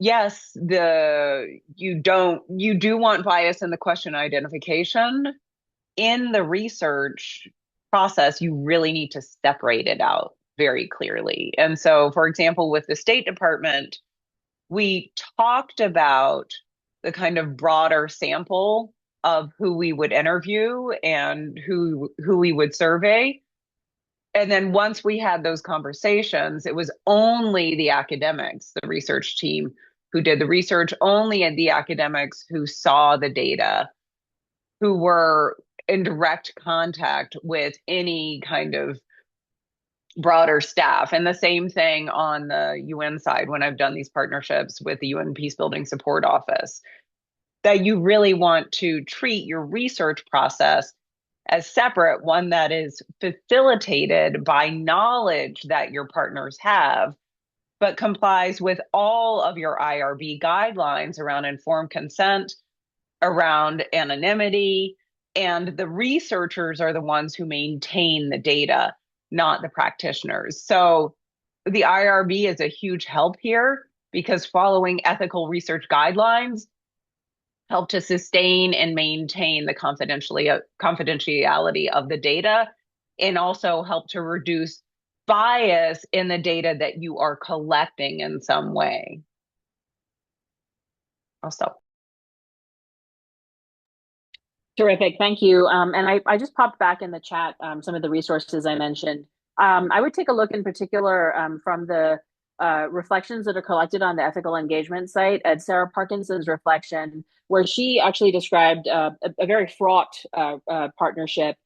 yes, you do want bias in the question identification. In the research process, you really need to separate it out very clearly. And so, for example, with the State Department, we talked about the kind of broader sample of who we would interview and who we would survey. And then once we had those conversations, it was only the academics, the research team, who did the research, only the academics who saw the data, who were in direct contact with any kind of broader staff. And the same thing on the UN side when I've done these partnerships with the UN Peacebuilding Support Office. that you really want to treat your research process as separate, one that is facilitated by knowledge that your partners have, but complies with all of your IRB guidelines around informed consent, around anonymity, and the researchers are the ones who maintain the data, not the practitioners. So the IRB is a huge help here because following ethical research guidelines help to sustain and maintain the confidentiality of the data, and also help to reduce bias in the data that you are collecting in some way. Also. Terrific, thank you. And I just popped back in the chat some of the resources I mentioned. I would take a look in particular from the reflections that are collected on the ethical engagement site at Sarah Parkinson's reflection, where she actually described a very fraught partnership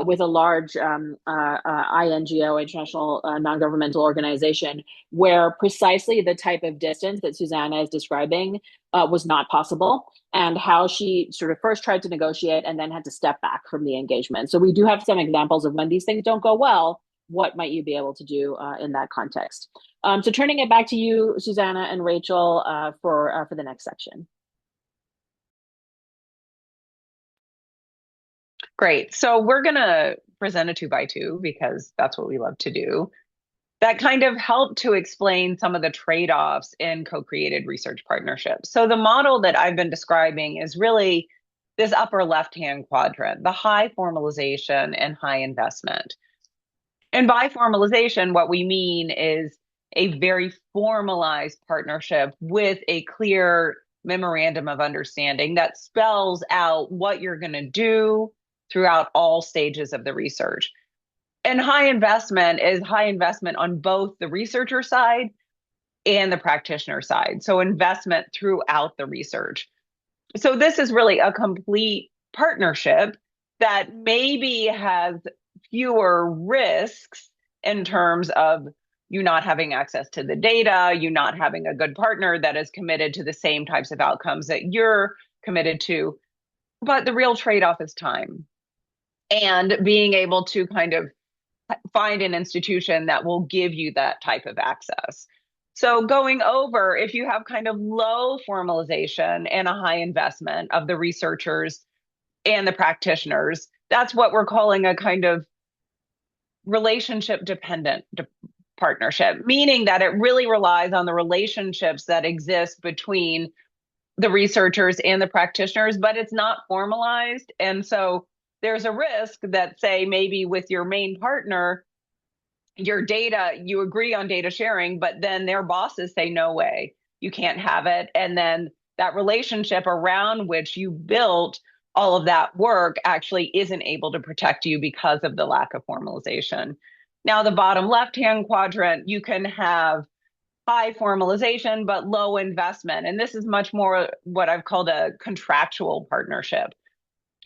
with a large INGO, international non-governmental organization, where precisely the type of distance that Susanna is describing was not possible, and how she sort of first tried to negotiate and then had to step back from the engagement. So we do have some examples of when these things don't go well, what might you be able to do in that context? So turning it back to you, Susanna and Rachel, for the next section. Great. So we're going to present a 2x2 because that's what we love to do. That kind of helped to explain some of the trade-offs in co-created research partnerships. So the model that I've been describing is really this upper left-hand quadrant, the high formalization and high investment. And by formalization, what we mean is a very formalized partnership with a clear memorandum of understanding that spells out what you're going to do throughout all stages of the research. And high investment is high investment on both the researcher side and the practitioner side. So investment throughout the research. So this is really a complete partnership that maybe has fewer risks in terms of you not having access to the data, you not having a good partner that is committed to the same types of outcomes that you're committed to. But the real trade-off is time and being able to kind of find an institution that will give you that type of access. So going over, if you have kind of low formalization and a high investment of the researchers and the practitioners, that's what we're calling a kind of relationship dependent partnership, meaning that it really relies on the relationships that exist between the researchers and the practitioners, but it's not formalized. And so there's a risk that, say, maybe with your main partner, your data, you agree on data sharing, but then their bosses say, no way, you can't have it. And then that relationship around which you built all of that work actually isn't able to protect you because of the lack of formalization. Now, the bottom left-hand quadrant, you can have high formalization, but low investment. And this is much more what I've called a contractual partnership,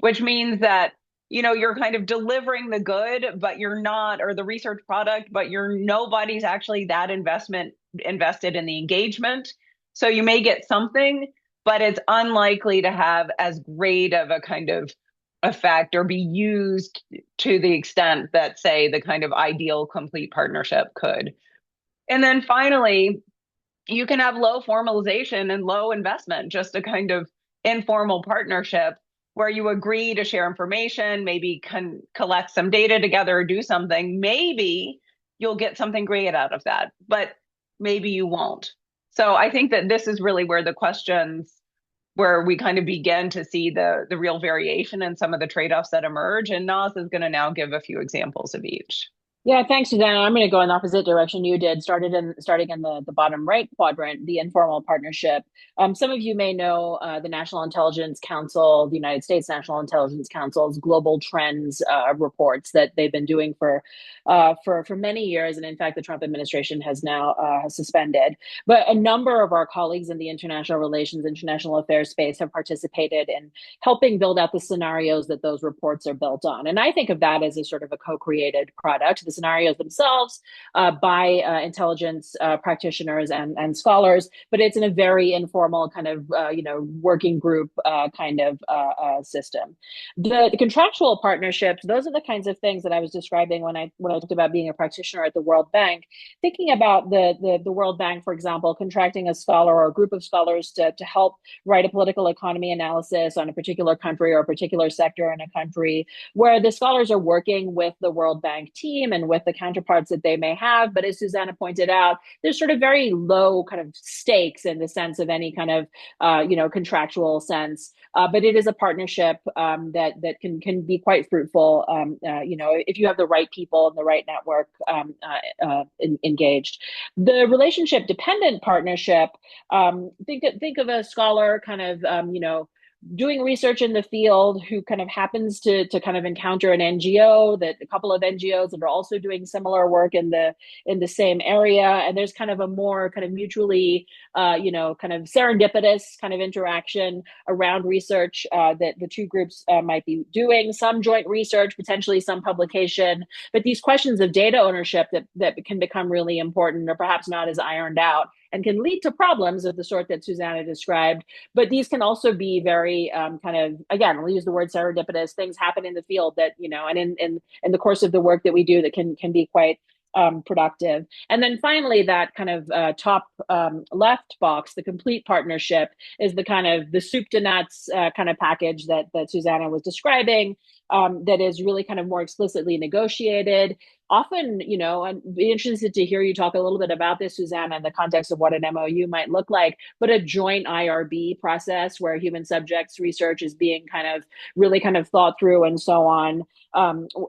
which means that, you know, you're kind of delivering the good, but you're not, or the research product, but nobody's actually that invested in the engagement. So you may get something, but it's unlikely to have as great of a kind of effect or be used to the extent that, say, the kind of ideal complete partnership could. And then finally, you can have low formalization and low investment, just a kind of informal partnership where you agree to share information, maybe collect some data together or do something. Maybe you'll get something great out of that, but maybe you won't. So I think that this is really where the questions, where we kind of begin to see the real variation in some of the trade-offs that emerge. And Naz is going to now give a few examples of each. Yeah, thanks, Susanna. I'm going to go in the opposite direction you did, starting in the bottom right quadrant, the informal partnership. Some of you may know the National Intelligence Council, the United States National Intelligence Council's global trends reports that they've been doing for many years, and in fact, the Trump administration has now suspended. But a number of our colleagues in the international relations, international affairs space have participated in helping build out the scenarios that those reports are built on. And I think of that as a sort of a co-created product. The the scenarios themselves by intelligence practitioners and scholars, but it's in a very informal kind of working group kind of system. The contractual partnerships, those are the kinds of things that I was describing when I talked about being a practitioner at the World Bank. Thinking about the World Bank, for example, contracting a scholar or a group of scholars to help write a political economy analysis on a particular country or a particular sector in a country, where the scholars are working with the World Bank team and with the counterparts that they may have. But as Susanna pointed out, there's sort of very low kind of stakes in the sense of any kind of contractual sense. But it is a partnership that can be quite fruitful. If you have the right people and the right network engaged. The relationship dependent partnership. Think of a scholar kind of doing research in the field who kind of happens to kind of encounter an NGO, that a couple of NGOs that are also doing similar work in the same area, and there's kind of a more kind of mutually kind of serendipitous kind of interaction around research that the two groups might be doing, some joint research, potentially some publication, but these questions of data ownership that can become really important or perhaps not as ironed out and can lead to problems of the sort that Susanna described. But these can also be very kind of, again, I'll use the word serendipitous, things happen in the field that, and in the course of the work that we do that can be quite productive. And then finally, that kind of top left box, the complete partnership, is the kind of the soup to nuts kind of package that Susanna was describing, that is really kind of more explicitly negotiated. Often, I'd be interested to hear you talk a little bit about this, Susanna, in the context of what an MOU might look like, but a joint IRB process where human subjects research is being kind of really kind of thought through and so on.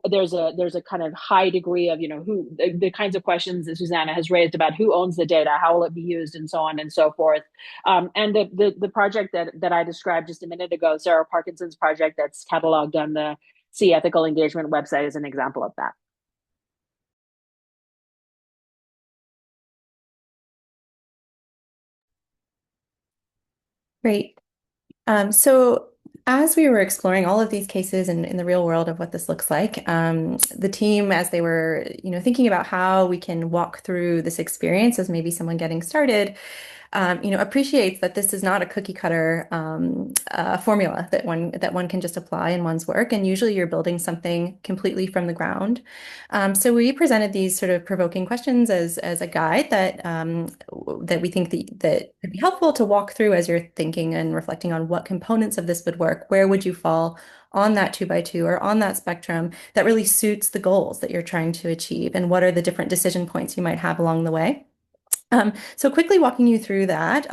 There's a kind of high degree of, who the kinds of questions that Susanna has raised about who owns the data, how will it be used, and so on and so forth. And the project that I described just a minute ago, Sarah Parkinson's project that's cataloged on the Sea Ethical Engagement website, is an example of that. Great. So as we were exploring all of these cases in the real world of what this looks like, the team, as they were, thinking about how we can walk through this experience as maybe someone getting started, appreciates that this is not a cookie cutter formula that one can just apply in one's work. And usually you're building something completely from the ground. So we presented these sort of provoking questions as a guide that we think that could be helpful to walk through as you're thinking and reflecting on what components of this would work. Where would you fall on that 2x2 or on that spectrum that really suits the goals that you're trying to achieve? And what are the different decision points you might have along the way? So quickly walking you through that,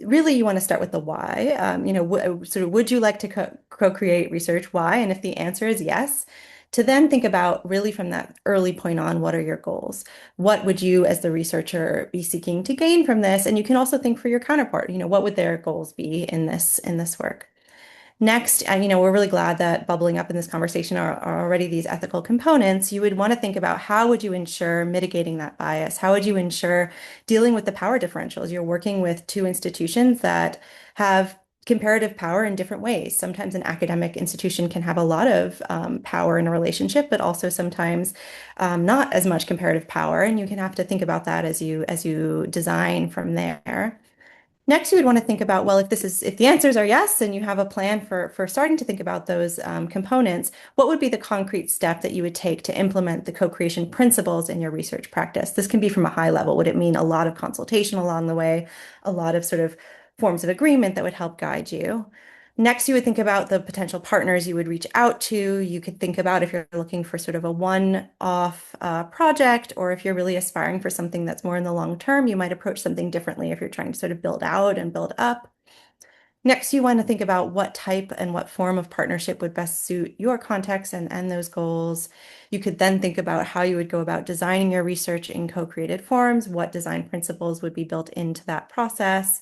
really you want to start with the why. Sort of would you like to co-create research? Why? And if the answer is yes, to then think about really from that early point on, what are your goals? What would you as the researcher be seeking to gain from this? And you can also think for your counterpart, what would their goals be in this work? Next, we're really glad that bubbling up in this conversation are already these ethical components. You would want to think about how would you ensure mitigating that bias? How would you ensure dealing with the power differentials? You're working with two institutions that have comparative power in different ways. Sometimes an academic institution can have a lot of power in a relationship, but also sometimes not as much comparative power. And you can have to think about that as you design from there. Next, you would want to think about, well, if the answers are yes, and you have a plan for starting to think about those components, what would be the concrete step that you would take to implement the co-creation principles in your research practice? This can be from a high level. Would it mean a lot of consultation along the way, a lot of sort of forms of agreement that would help guide you? Next, you would think about the potential partners you would reach out to. You could think about if you're looking for sort of a one-off project, or if you're really aspiring for something that's more in the long term, you might approach something differently if you're trying to sort of build out and build up. Next, you want to think about what type and what form of partnership would best suit your context and those goals. You could then think about how you would go about designing your research in co-created forms, what design principles would be built into that process.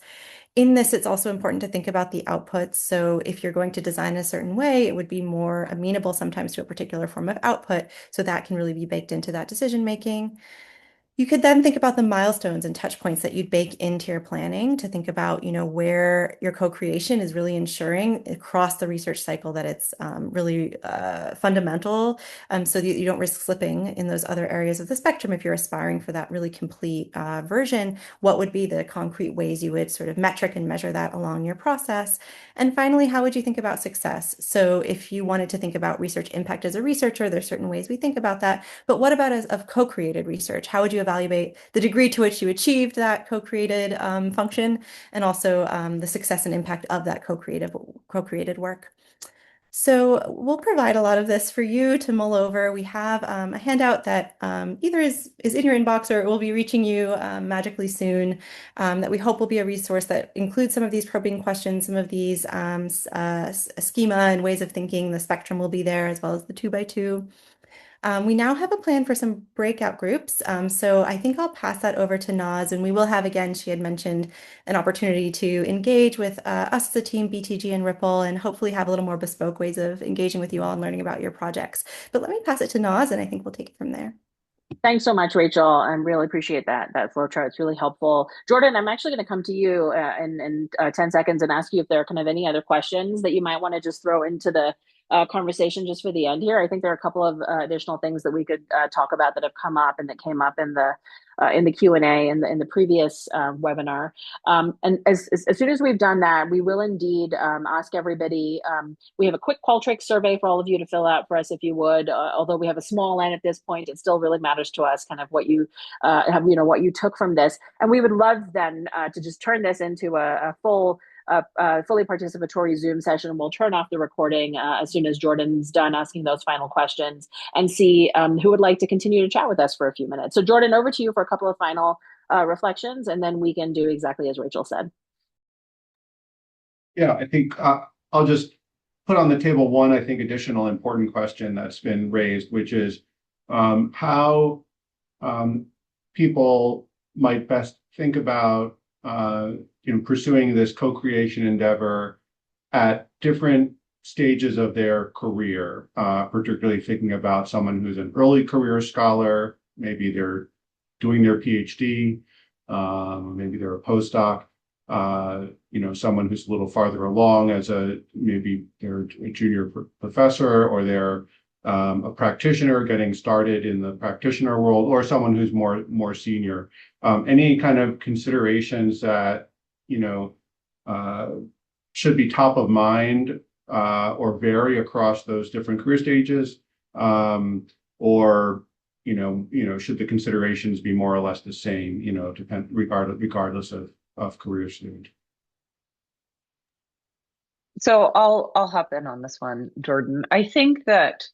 In this, it's also important to think about the outputs. So if you're going to design a certain way, it would be more amenable sometimes to a particular form of output. So that can really be baked into that decision making. You could then think about the milestones and touch points that you'd bake into your planning to think about, where your co-creation is really ensuring across the research cycle that it's really fundamental, so that you don't risk slipping in those other areas of the spectrum. If you're aspiring for that really complete version, what would be the concrete ways you would sort of metric and measure that along your process? And finally, how would you think about success? So if you wanted to think about research impact as a researcher, there's certain ways we think about that. But what about as of co-created research? How would you evaluate the degree to which you achieved that co-created function, and also the success and impact of that co-created work? So we'll provide a lot of this for you to mull over. We have a handout that either is in your inbox or it will be reaching you magically soon, that we hope will be a resource that includes some of these probing questions, some of these schema and ways of thinking. The spectrum will be there as well as the 2x2. We now have a plan for some breakout groups. So I think I'll pass that over to Naz, and we will have, again, she had mentioned an opportunity to engage with us as a team, BTG and Ripple, and hopefully have a little more bespoke ways of engaging with you all and learning about your projects. But let me pass it to Naz, and I think we'll take it from there. Thanks so much, Rachel. I really appreciate that flow chart. It's really helpful. Jordan, I'm actually going to come to you in 10 seconds and ask you if there are kind of any other questions that you might want to just throw into the conversation just for the end here. I think there are a couple of additional things that we could talk about that have come up and that came up in the Q&A in the previous webinar. And as soon as we've done that, we will indeed ask everybody. We have a quick Qualtrics survey for all of you to fill out for us if you would. Although we have a small N at this point, it still really matters to us kind of what you have, what you took from this. And we would love then to just turn this into a full fully participatory Zoom session. We'll turn off the recording as soon as Jordan's done asking those final questions, and see who would like to continue to chat with us for a few minutes. So Jordan, over to you for a couple of final reflections, and then we can do exactly as Rachel said. Yeah, I think I'll just put on the table one, I think, additional important question that's been raised, which is how people might best think about pursuing this co-creation endeavor at different stages of their career, particularly thinking about someone who's an early career scholar, maybe they're doing their PhD, maybe they're a postdoc, someone who's a little farther along as maybe they're a junior professor, or they're a practitioner getting started in the practitioner world, or someone who's more senior. Any kind of considerations that should be top of mind or vary across those different career stages, or should the considerations be more or less the same, regardless of career stage? So I'll hop in on this one, Jordan. I think that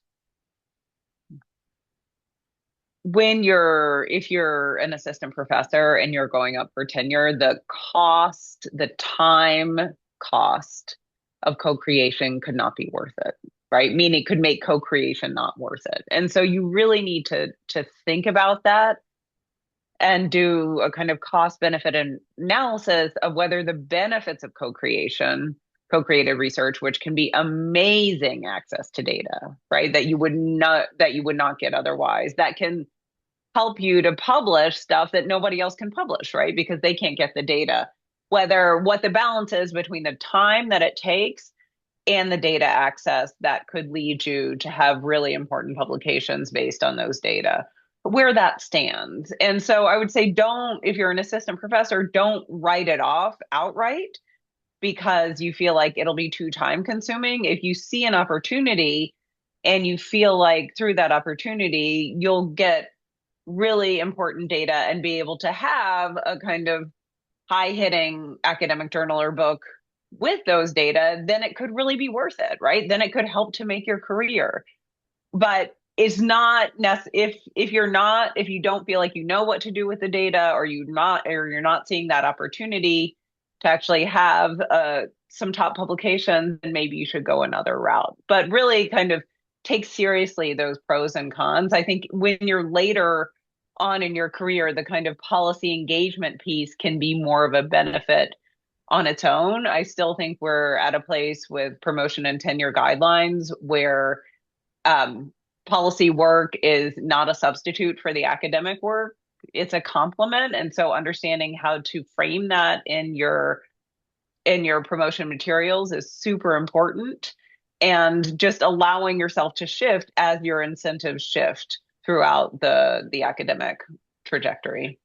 if you're an assistant professor and you're going up for tenure, the time cost of co-creation could not be worth it, right? Meaning it could make co-creation not worth it. And so you really need to think about that and do a kind of cost benefit analysis of whether the benefits of co-created research, which can be amazing access to data, right? That you would not get otherwise, that can help you to publish stuff that nobody else can publish, right? Because they can't get the data. What the balance is between the time that it takes and the data access that could lead you to have really important publications based on those data, where that stands. And so I would say if you're an assistant professor, don't write it off outright because you feel like it'll be too time consuming. If you see an opportunity and you feel like through that opportunity, you'll get really important data and be able to have a kind of high-hitting academic journal or book with those data, then it could really be worth it, right? Then it could help to make your career. But it's not if you don't feel like you know what to do with the data, or you're not seeing that opportunity to actually have some top publications, then maybe you should go another route. But really kind of take seriously those pros and cons. I think when you're later on in your career, the kind of policy engagement piece can be more of a benefit on its own. I still think we're at a place with promotion and tenure guidelines where policy work is not a substitute for the academic work. it's a complement. And so understanding how to frame that in your promotion materials is super important, and just allowing yourself to shift as your incentives shift throughout the academic trajectory.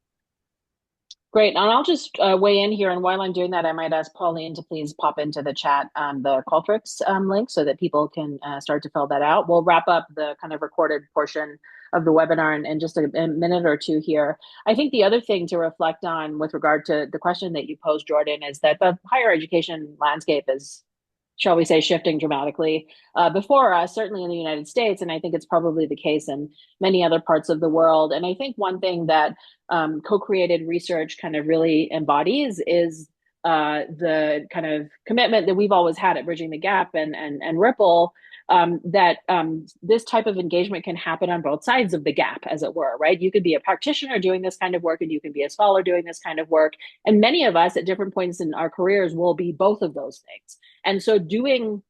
Great. And I'll just weigh in here. And while I'm doing that, I might ask Pauline to please pop into the chat the Qualtrics link so that people can start to fill that out. We'll wrap up the kind of recorded portion of the webinar in just a minute or two here. I think the other thing to reflect on with regard to the question that you posed, Jordan, is that the higher education landscape is, shall we say, shifting dramatically before us, certainly in the United States. And I think it's probably the case in many other parts of the world. And I think one thing that co-created research kind of really embodies is the kind of commitment that we've always had at Bridging the Gap and RIPIL, that this type of engagement can happen on both sides of the gap, as it were, right? You could be a practitioner doing this kind of work, and you can be a scholar doing this kind of work. And many of us at different points in our careers will be both of those things. And so doing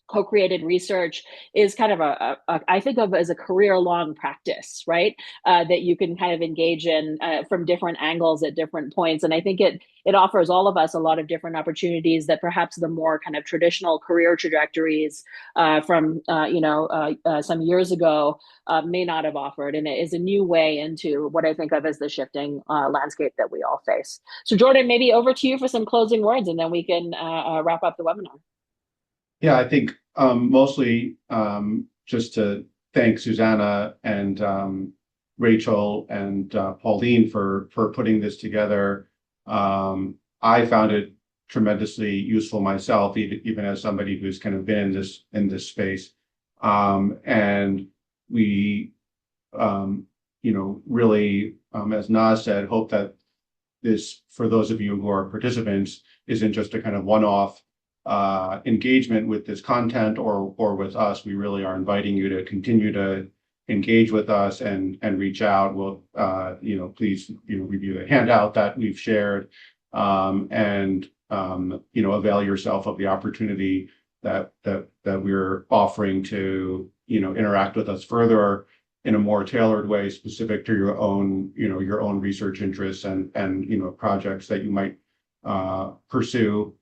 co-created research is kind of I think of as a career-long practice, right? That you can kind of engage in from different angles at different points. And I think it offers all of us a lot of different opportunities that perhaps the more kind of traditional career trajectories from some years ago may not have offered. And it is a new way into what I think of as the shifting landscape that we all face. So Jordan, maybe over to you for some closing words, and then we can wrap up the webinar. Yeah, I think mostly just to thank Susanna and Rachel and Pauline for putting this together. I found it tremendously useful myself, even as somebody who's kind of been in this space. And we, really, as Naz said, hope that this, for those of you who are participants, isn't just a kind of one-off engagement with this content or with us. We really are inviting you to continue to engage with us and reach out. We'll please review the handout that we've shared and avail yourself of the opportunity that we're offering to interact with us further in a more tailored way, specific to your own research interests and projects that you might pursue.